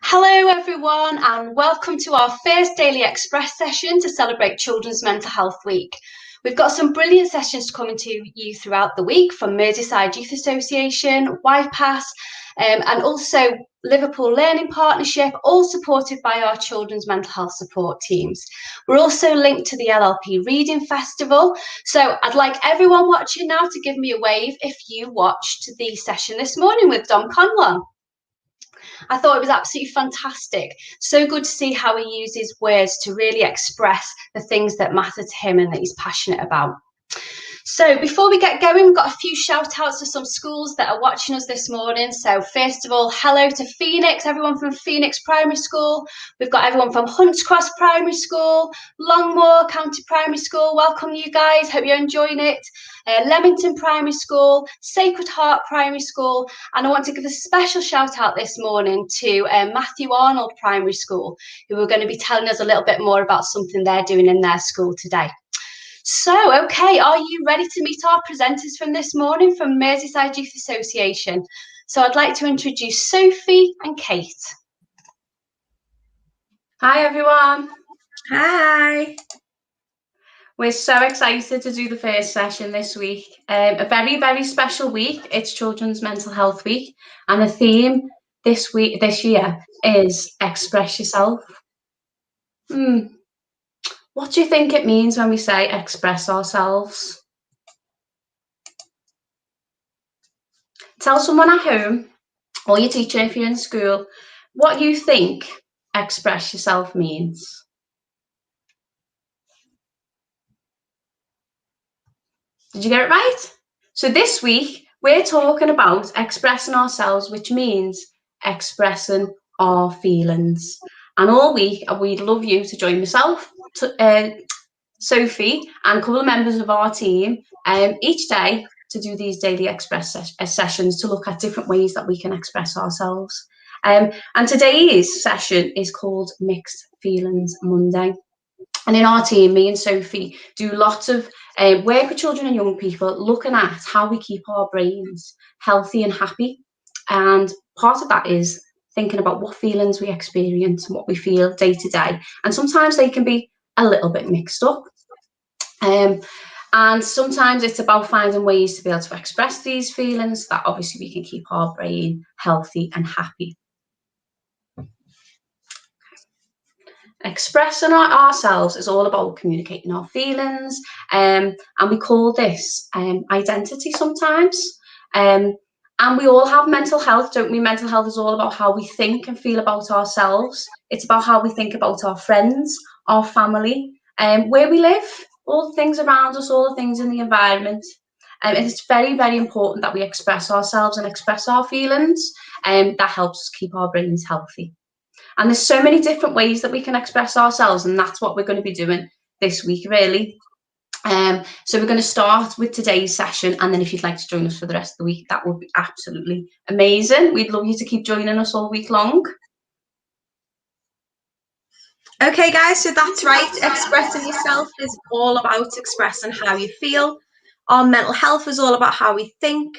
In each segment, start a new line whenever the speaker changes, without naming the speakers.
Hello everyone and welcome to our first DailyXpress session to celebrate Children's Mental Health Week. We've got some brilliant sessions coming to you throughout the week from Merseyside Youth Association, YPAS and also Liverpool Learning Partnership, all supported by our Children's Mental Health support teams. We're also linked to the LLP Reading Festival, so I'd like everyone watching now to give me a wave if you watched the session this morning with Dom Conlon. I thought it was absolutely fantastic. So good to see how he uses words to really express the things that matter to him and that he's passionate about. So before we get going, we've got a few shout outs to some schools that are watching us this morning. So first of all, hello to Phoenix, everyone from Phoenix Primary School. We've got everyone from Hunts Cross Primary School, Longmoor County Primary School. Welcome you guys, hope you're enjoying it. Leamington Primary School, Sacred Heart Primary School, and I want to give a special shout out this morning to Matthew Arnold Primary School, who are going to be telling us a little bit more about something they're doing in their school today. So, okay, are you ready to meet our presenters from this morning from Merseyside Youth Association? So I'd like to introduce Sophie and Kate.
Hi everyone.
Hi.
We're so excited to do the first session this week. A very, very special week. It's Children's Mental Health Week, and the theme this year is express yourself. What do you think it means when we say express ourselves? Tell someone at home or your teacher if you're in school what you think express yourself means. Did you get it right? So this week we're talking about expressing ourselves, which means expressing our feelings. And all week we'd love you to join myself, Sophie, and a couple of members of our team each day to do these DailyXpress sessions to look at different ways that we can express ourselves. And today's session is called Mixed Feelings Monday. And in our team, me and Sophie do lots of work with children and young people, looking at how we keep our brains healthy and happy. And part of that is thinking about what feelings we experience and what we feel day to day. And sometimes they can be a little bit mixed up. And sometimes it's about finding ways to be able to express these feelings that obviously we can keep our brain healthy and happy. Expressing ourselves is all about communicating our feelings, and we call this identity sometimes. And we all have mental health, don't we? Mental health is all about how we think and feel about ourselves. It's about how we think about our friends, our family, where we live, all the things around us, all the things in the environment. And it's very, very important that we express ourselves and express our feelings, and that helps us keep our brains healthy. And there's so many different ways that we can express ourselves, and that's what we're going to be doing this week, really. So we're going to start with today's session, and then if you'd like to join us for the rest of the week, that would be absolutely amazing. We'd love you to keep joining us all week long.
Okay, guys, so that's right. Expressing yourself is all about expressing how you feel. Our mental health is all about how we think.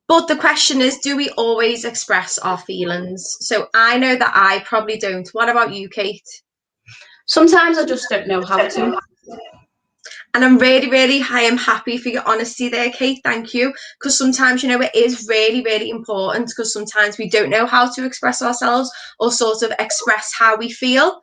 But the question is, do we always express our feelings? So I know that I probably don't. What about you, Kate?
Sometimes I just don't know how to.
And I am happy for your honesty there, Kate. Thank you. Because sometimes, you know, it is really, really important, because sometimes we don't know how to express ourselves or sort of express how we feel.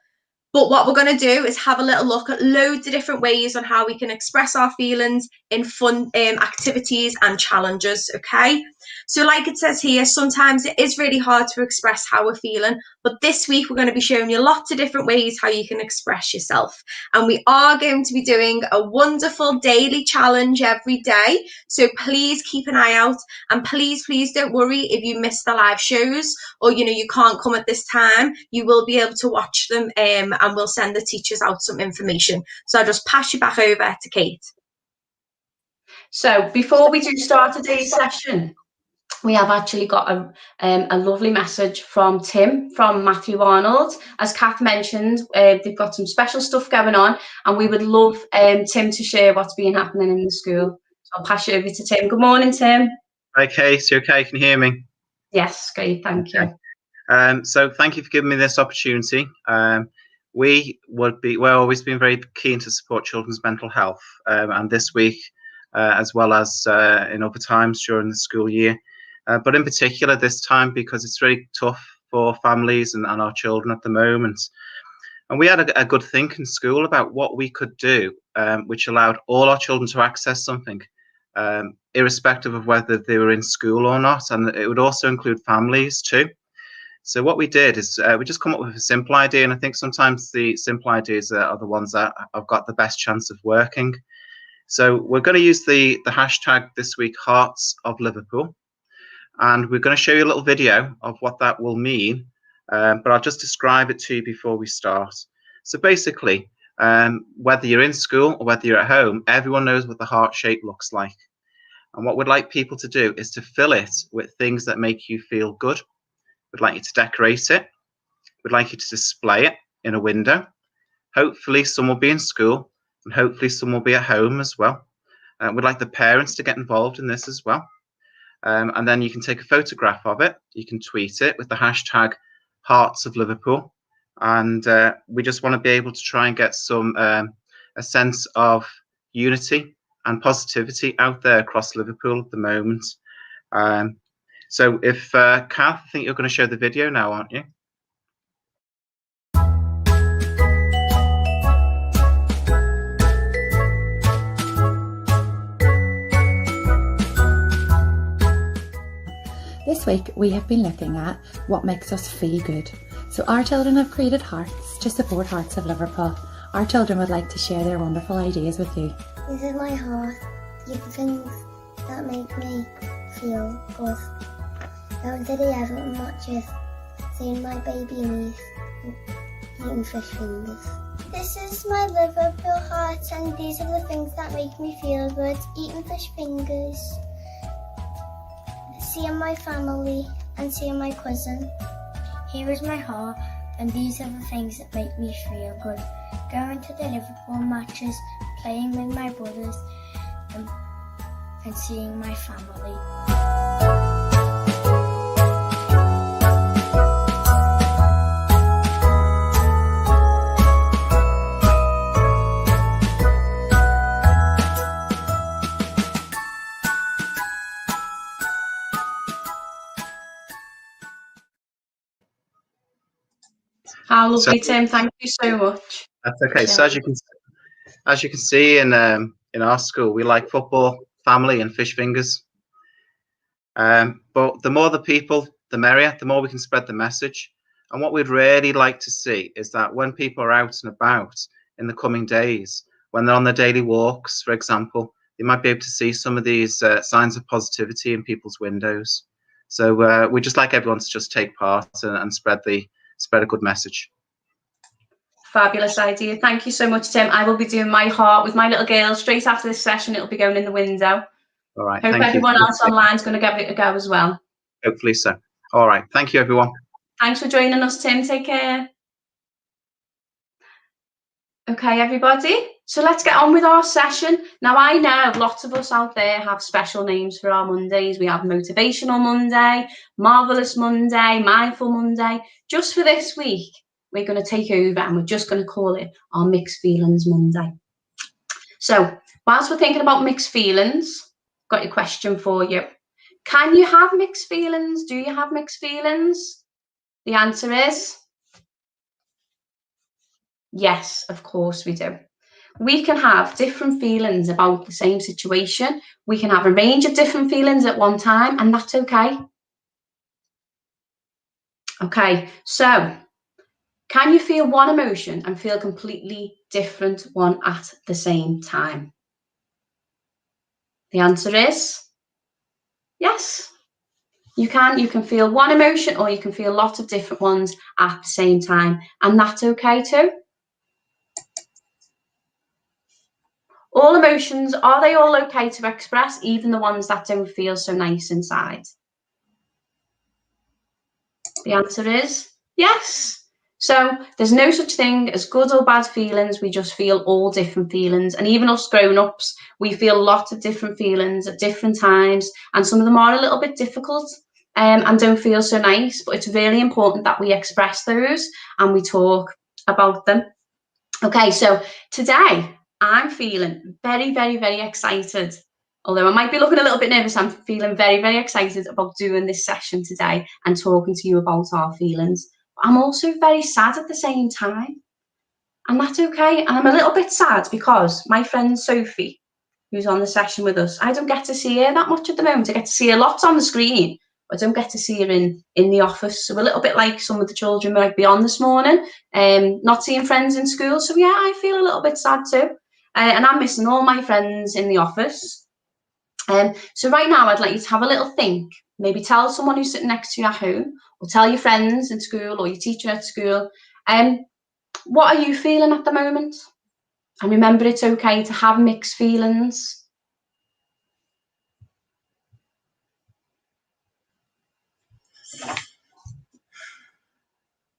But what we're going to do is have a little look at loads of different ways on how we can express our feelings in fun activities and challenges, okay? So like it says here, sometimes it is really hard to express how we're feeling, but this week we're going to be showing you lots of different ways how you can express yourself. And we are going to be doing a wonderful daily challenge every day. So please keep an eye out, and please don't worry if you miss the live shows or, you know, you can't come at this time. You will be able to watch them and we'll send the teachers out some information. So I'll just pass you back over to Kate.
So before we do start today's session, we have actually got a lovely message from Tim from Matthew Arnold. As Kath mentioned, they've got some special stuff going on, and we would love Tim to share what's been happening in the school. So I'll pass you over to Tim. Good morning, Tim.
Hi, Kate. You okay? Can you hear me?
Yes, great. Thank you.
So thank you for giving me this opportunity. We've always been very keen to support children's mental health, and this week, as well as in other times during the school year, but in particular this time because it's very tough for families and our children at the moment. And we had a good think in school about what we could do, which allowed all our children to access something, irrespective of whether they were in school or not, and it would also include families too. So what we did is we just come up with a simple idea, and I think sometimes the simple ideas are the ones that have got the best chance of working. So we're going to use the hashtag this week, Hearts of Liverpool, and we're going to show you a little video of what that will mean, but I'll just describe it to you before we start. So basically, whether you're in school or whether you're at home, everyone knows what the heart shape looks like. And what we'd like people to do is to fill it with things that make you feel good. We'd like you to decorate it. We'd like you to display it in a window. Hopefully some will be in school, and hopefully some will be at home as well. We'd like the parents to get involved in this as well. And then you can take a photograph of it. You can tweet it with the hashtag Hearts of Liverpool. And we just want to be able to try and get some a sense of unity and positivity out there across Liverpool at the moment. So if Kath, I think you're going to show the video now, aren't you?
This week we have been looking at what makes us feel good. So our children have created Hearts to support Hearts of Liverpool. Our children would like to share their wonderful ideas with you.
This is my heart. The things that make me feel good. Going to the Everton matches, seeing my baby niece eating fish fingers. This is my Liverpool heart, and these are the things that make me feel good. Eating fish fingers, seeing my family and seeing my cousin.
Here is my heart, and these are the things that make me feel good. Going to the Liverpool matches, playing with my brothers, and seeing my family.
How lovely, Tim. Thank you so much.
That's okay. So as you can see in our school, we like football, family, and fish fingers. But the more the people, the merrier. The more we can spread the message. And what we'd really like to see is that when people are out and about in the coming days, when they're on their daily walks, for example, they might be able to see some of these signs of positivity in people's windows. So we just like everyone to just take part and spread a good message.
Fabulous idea. Thank you so much, Tim. I will be doing my heart with my little girl straight after this session. It'll be going in the window.
All right.
Hope everyone else online is going to give it a go as well.
Hopefully so. All right. Thank you, everyone.
Thanks for joining us, Tim. Take care. Okay, everybody. So let's get on with our session. Now, I know lots of us out there have special names for our Mondays. We have Motivational Monday, Marvelous Monday, Mindful Monday. Just for this week, we're going to take over and we're just going to call it our Mixed Feelings Monday. So whilst we're thinking about mixed feelings, got a question for you. Can you have mixed feelings? Do you have mixed feelings? The answer is yes, of course we do. We can have different feelings about the same situation. We can have a range of different feelings at one time, and that's okay. Okay, so can you feel one emotion and feel completely different one at the same time? The answer is yes. You can feel one emotion or you can feel lots of different ones at the same time, and that's okay too. All emotions, are they all okay to express, even the ones that don't feel so nice inside? The answer is yes. So there's no such thing as good or bad feelings. We just feel all different feelings. And even us grown-ups, we feel lots of different feelings at different times. And some of them are a little bit difficult. and don't feel so nice, but it's really important that we express those and we talk about them. Okay, so today I'm feeling very, very, very excited. Although I might be looking a little bit nervous, I'm feeling very, very excited about doing this session today and talking to you about our feelings. But I'm also very sad at the same time. And that's okay. And I'm a little bit sad because my friend Sophie, who's on the session with us, I don't get to see her that much at the moment. I get to see her lots on the screen, but I don't get to see her in the office. So a little bit like some of the children might be on this morning, not seeing friends in school. So yeah, I feel a little bit sad too. And I'm missing all my friends in the office. So right now I'd like you to have a little think. Maybe tell someone who's sitting next to you at home, or tell your friends in school or your teacher at school, what are you feeling at the moment? And remember, it's okay to have mixed feelings.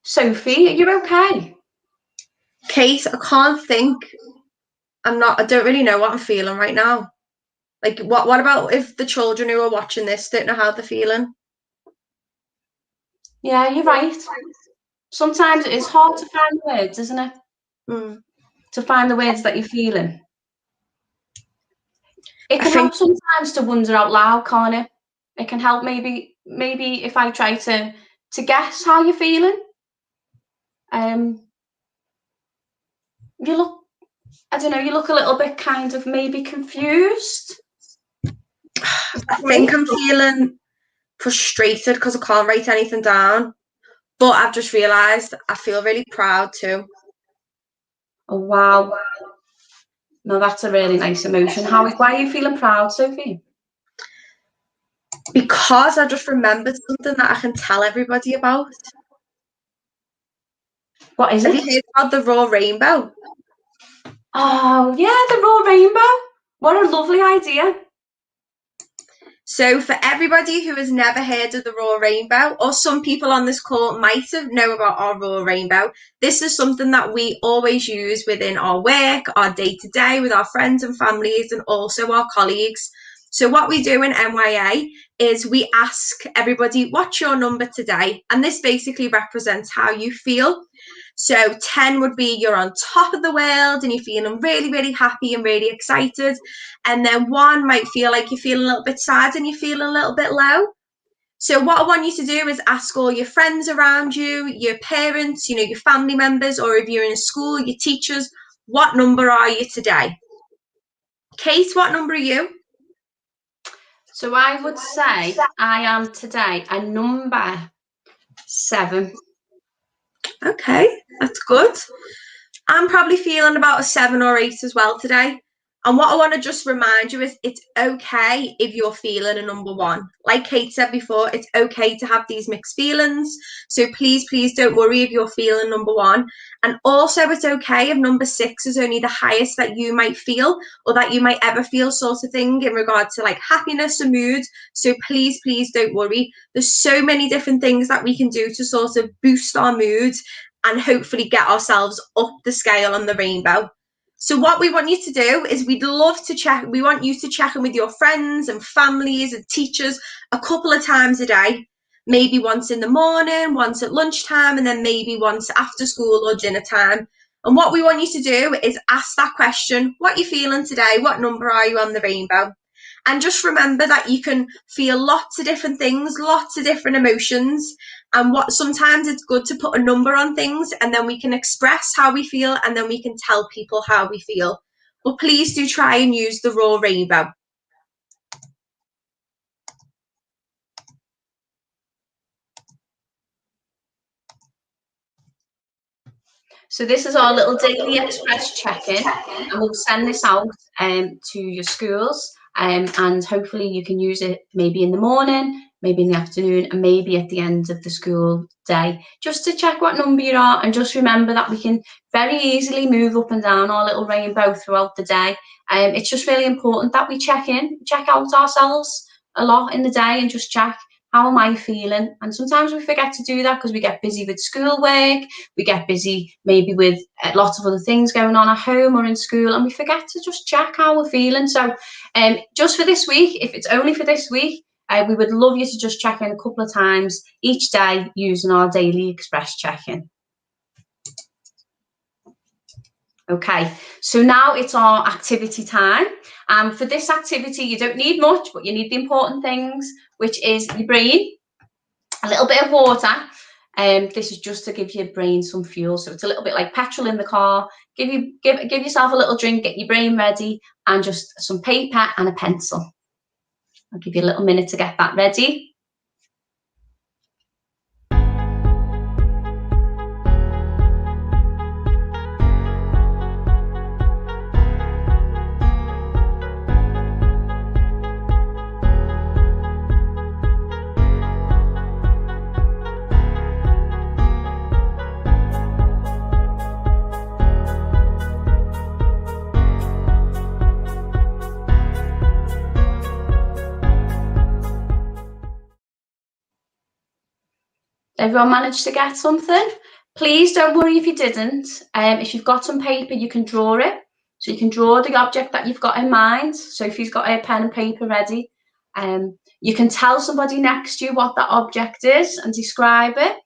Sophie, are you okay?
Kate, I can't think. I don't really know what I'm feeling right now. Like, what about if the children who are watching this don't know how they're feeling?
Yeah, you're right. Sometimes it's hard to find words, isn't it? To find the words that you're feeling. It can help sometimes to wonder out loud, can't it? It can help maybe if I try to guess how you're feeling. You look, I don't know, you look a little bit kind of maybe confused.
I think I'm feeling frustrated because I can't write anything down. But I've just realised I feel really proud too.
Oh, wow. No, that's a really nice emotion. Why are you feeling proud, Sophie?
Because I just remembered something that I can tell everybody about.
What is it?
Have you heard about the raw rainbow?
Oh, yeah, the raw rainbow. What a lovely idea.
So for everybody who has never heard of the raw rainbow, or some people on this call might have know about our raw rainbow, this is something that we always use within our work, our day-to-day with our friends and families, and also our colleagues. So what we do in NYA is we ask everybody, what's your number today? And this basically represents how you feel. So 10 would be you're on top of the world and you're feeling really, really happy and really excited. And then 1 might feel like you're feeling a little bit sad and you're feeling a little bit low. So what I want you to do is ask all your friends around you, your parents, your family members, or if you're in a school, your teachers, what number are you today? Kate, what number are you?
So I would say I am today a number 7.
Okay, that's good. I'm probably feeling about a 7 or 8 as well today. And what I want to just remind you is it's okay if you're feeling a number 1. Like Kate said before, it's okay to have these mixed feelings. So please, please don't worry if you're feeling number 1. And also it's okay if number 6 is only the highest that you might feel or that you might ever feel, sort of thing, in regard to like happiness and mood. So please, please don't worry. There's so many different things that we can do to sort of boost our mood and hopefully get ourselves up the scale on the rainbow. So what we want you to do is we want you to check in with your friends and families and teachers a couple of times a day, maybe once in the morning, once at lunchtime, and then maybe once after school or dinner time. And what we want you to do is ask that question, what are you feeling today? What number are you on the rainbow? And just remember that you can feel lots of different things, lots of different emotions. And sometimes it's good to put a number on things and then we can express how we feel and then we can tell people how we feel. But please do try and use the raw rainbow.
So this is our little DailyXpress check-in, and we'll send this out to your schools, and hopefully you can use it maybe in the morning, maybe in the afternoon, and maybe at the end of the school day, just to check what number you are. And just remember that we can very easily move up and down our little rainbow throughout the day. It's just really important that we check out ourselves a lot in the day and just check, how am I feeling? And sometimes we forget to do that because we get busy with schoolwork, we get busy maybe with lots of other things going on at home or in school, and we forget to just check how we're feeling. So just for this week, if it's only for this week, We would love you to just check in a couple of times each day using our DailyXpress check-in. Okay, so now it's our activity time. For this activity, you don't need much, but you need the important things, which is your brain, a little bit of water. This is just to give your brain some fuel. So it's a little bit like petrol in the car. Give yourself a little drink, get your brain ready, and just some paper and a pencil. I'll give you a little minute to get that ready. Everyone managed to get something? Please don't worry if you didn't. If you've got some paper, you can draw it. So you can draw the object that you've got in mind. So if you've got a pen and paper ready, you can tell somebody next to you what that object is and describe it.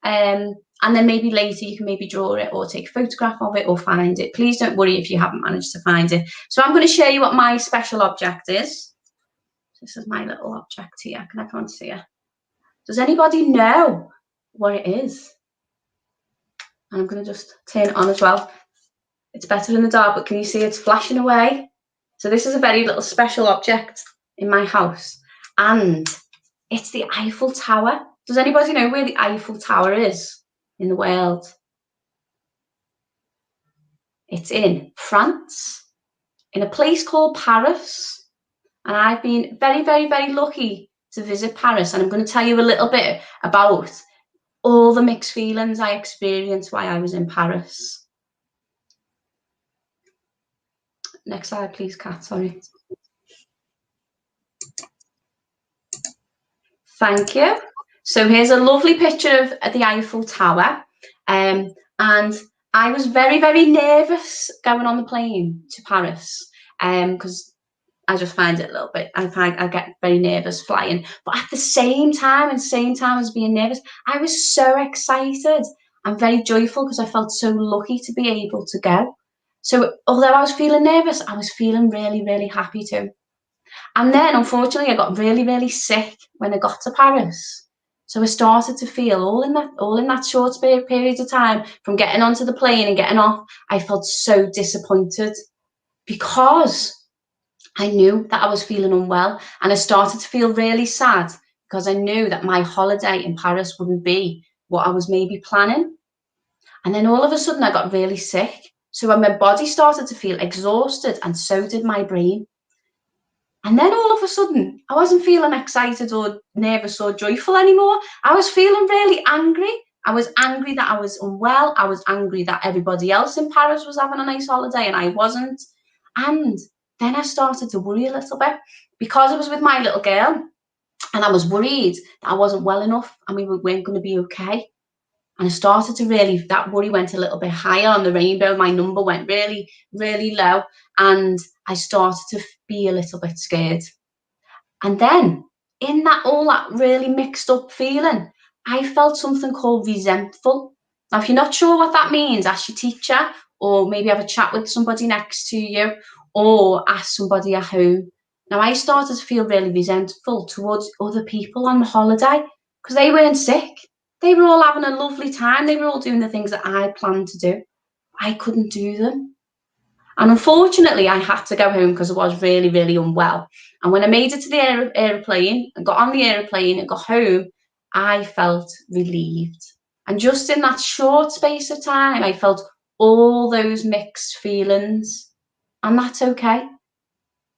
And then maybe later you can maybe draw it or take a photograph of it or find it. Please don't worry if you haven't managed to find it. So I'm going to show you what my special object is. This is my little object here. Can everyone see it? Does anybody know what it is? And I'm going to just turn it on as well. It's better in the dark, but can you see it's flashing away? So this is a very little special object in my house, and it's the Eiffel Tower. Does anybody know where the Eiffel Tower is in the world? It's in France, in a place called Paris. And I've been very, very, very lucky to visit Paris, and I'm going to tell you a little bit about all the mixed feelings I experienced while I was in Paris. Next slide, please, Kat, sorry. Thank you. So here's a lovely picture of the Eiffel Tower. And I was very, very nervous going on the plane to Paris because I just find it a little bit, I get very nervous flying. But at the same time as being nervous, I was so excited and very joyful because I felt so lucky to be able to go. So although I was feeling nervous, I was feeling really, really happy too. And then unfortunately I got really, really sick when I got to Paris. So I started to feel all in that short period of time from getting onto the plane and getting off, I felt so disappointed because I knew that I was feeling unwell, and I started to feel really sad because I knew that my holiday in Paris wouldn't be what I was maybe planning. And then all of a sudden I got really sick. So when my body started to feel exhausted, and so did my brain. And then all of a sudden, I wasn't feeling excited or nervous or joyful anymore. I was feeling really angry. I was angry that I was unwell. I was angry that everybody else in Paris was having a nice holiday and I wasn't. And then I started to worry a little bit because I was with my little girl, and I was worried that I wasn't well enough and we weren't going to be okay. And I started to that worry went a little bit higher on the rainbow. My number went really, really low, and I started to be a little bit scared. And then in all that really mixed up feeling, I felt something called resentful. Now, if you're not sure what that means, ask your teacher, or maybe have a chat with somebody next to you, or ask somebody at home. Now, I started to feel really resentful towards other people on the holiday because they weren't sick. They were all having a lovely time. They were all doing the things that I planned to do. I couldn't do them. And unfortunately, I had to go home because I was really, really unwell. And when I made it to the aeroplane and got on the aeroplane and got home, I felt relieved. And just in that short space of time, I felt all those mixed feelings. And that's okay.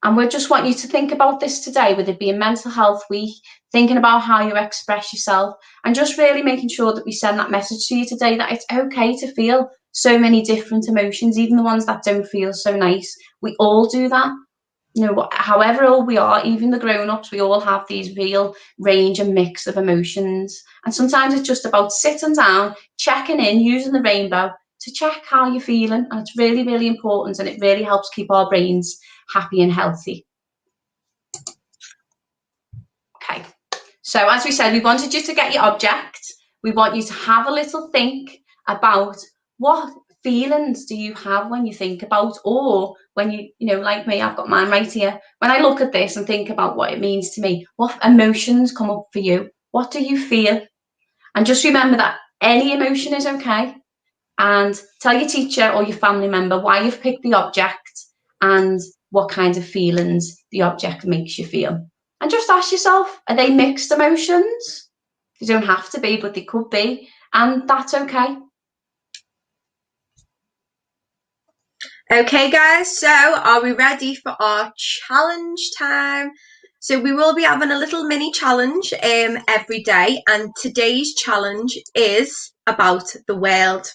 And we just want you to think about this today, with it being Mental Health Week, thinking about how you express yourself, and just really making sure that we send that message to you today that it's okay to feel so many different emotions, even the ones that don't feel so nice. We all do that. You know, however old we are, even the grown-ups, we all have these real range and mix of emotions. And sometimes it's just about sitting down, checking in, using the rainbow to check how you're feeling. And it's really, really important, and it really helps keep our brains happy and healthy. Okay, So as we said, we wanted you to get your object. We want you to have a little think about what feelings do you have when you think about, or when you know, like me, I've got mine right here. When I look at this and think about what it means to me, what emotions come up for you? What do you feel? And just remember that any emotion is okay. And tell your teacher or your family member why you've picked the object and what kind of feelings the object makes you feel. And just ask yourself, are they mixed emotions? They don't have to be, but they could be, and that's okay.
Okay, guys, so are we ready for our challenge time? So we will be having a little mini challenge every day, and today's challenge is about the world.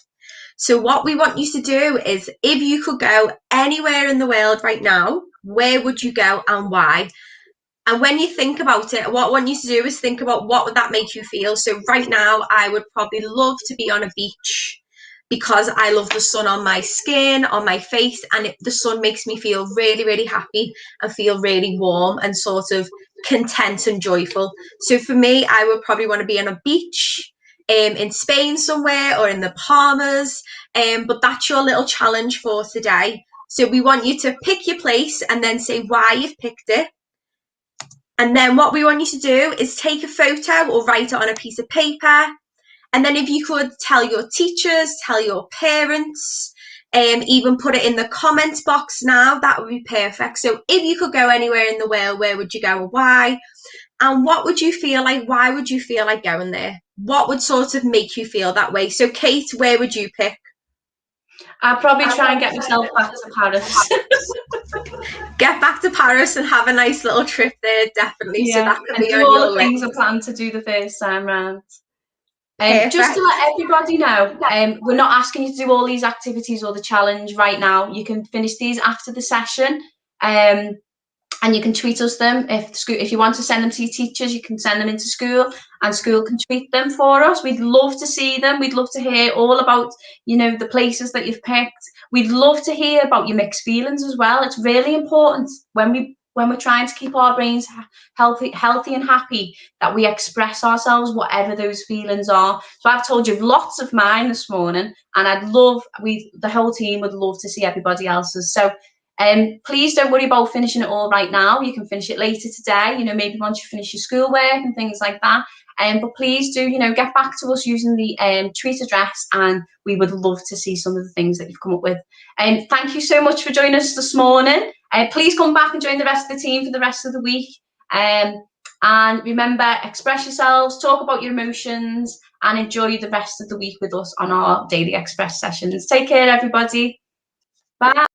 So what we want you to do is, if you could go anywhere in the world right now, where would you go and why? And when you think about it, what I want you to do is think about what would that make you feel. So right now, I would probably love to be on a beach because I love the sun on my skin, on my face, and the sun makes me feel really, really happy and feel really warm and sort of content and joyful. So for me, I would probably want to be on a beach in Spain somewhere, or in the Bahamas, but that's your little challenge for today. So we want you to pick your place and then say why you've picked it. And then what we want you to do is take a photo or write it on a piece of paper. And then if you could tell your teachers, tell your parents, even put it in the comments box now, that would be perfect. So if you could go anywhere in the world, where would you go and why? And what would you feel like? Why would you feel like going there? What would sort of make you feel that way? So Kate, where would you pick?
I'll probably try and get myself back to Paris.
Get back to Paris and have a nice little trip there, definitely.
Yeah,
So that could
and
be
do
on
all
your
the things I
list.
planned to do the first time round. Just to
Perfect.
let everybody know, we're not asking you to do all these activities or the challenge right now. You can finish these after the session, and you can tweet us them. If you want to send them to your teachers, you can send them into school, and school can tweet them for us. We'd love to see them. We'd love to hear all about, you know, the places that you've picked. We'd love to hear about your mixed feelings as well. It's really important when we're trying to keep our brains healthy and happy, that we express ourselves, whatever those feelings are. So I've told you lots of mine this morning, and the whole team would love to see everybody else's. So please don't worry about finishing it all right now. You can finish it later today, you know, maybe once you finish your schoolwork and things like that. But please do, you know, get back to us using the tweet address, and we would love to see some of the things that you've come up with. Thank you so much for joining us this morning. Please come back and join the rest of the team for the rest of the week. And remember, express yourselves, talk about your emotions, and enjoy the rest of the week with us on our Daily Express sessions. Take care, everybody. Bye.